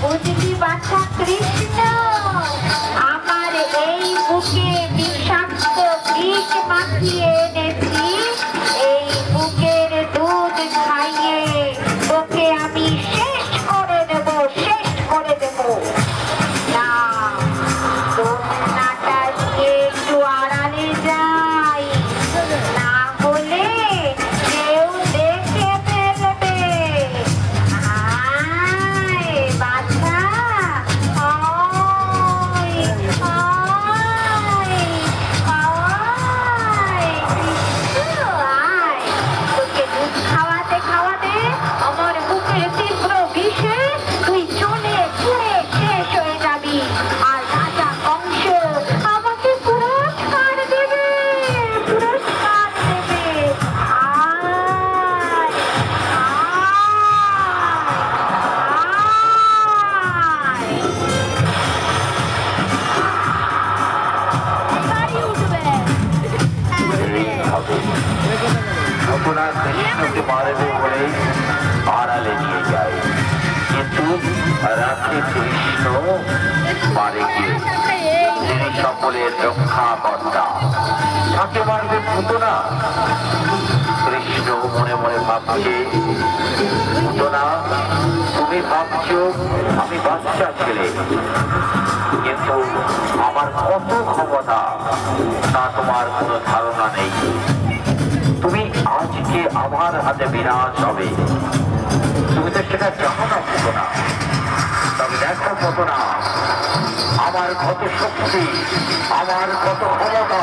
বুঝলি বাছা কৃষ্ণ, আমার এই বুকে বিষাক্ত বিষ মাখিয়ে এনেছি। এই বুকের দুধ খাইয়ে তোকে আমি শেষ করে দেব, শেষ করে দেব। না, দোলনাটা দিয়ে একটু আড়ালে যাই, না হলে কেউ দেখে ফেলবে। আয় বাছা, আয় আয় আয় কৃষ্ণ আয়। তোকে দুধ খাওয়াতে খাওয়াতে আমার বুকের তীব্র বিষে তুই চলে পুড়ে শেষ হয়ে যাবি। আর রাজা কংস আমাকে পুরস্কার দেবে, পুরস্কার দেবে। আয় আয় গাড়ি উঠবে। ঘটনা কৃষ্ণকে মারবে বলে আড়ালে নিয়ে যায়, কিন্তু রাতে কৃষ্ণ মারে গিয়ে তিনি সকলের রক্ষাকর্তা, তাকে মারবে পুতনা। কৃষ্ণ মনে মনে ভাবছে, পুতনা তুমি ভাবছো আমি বাচ্চা ছেলে, কিন্তু আমার কত ক্ষমতা তা তোমার কোনো ধারণা নেই। তুমি আজকে আমার হাতে বিনাশ হবে, তুমি তো সেটা জানো না পুতনা। তবে দেখো পুতনা, আমার কত শক্তি, আমার কত ক্ষমতা।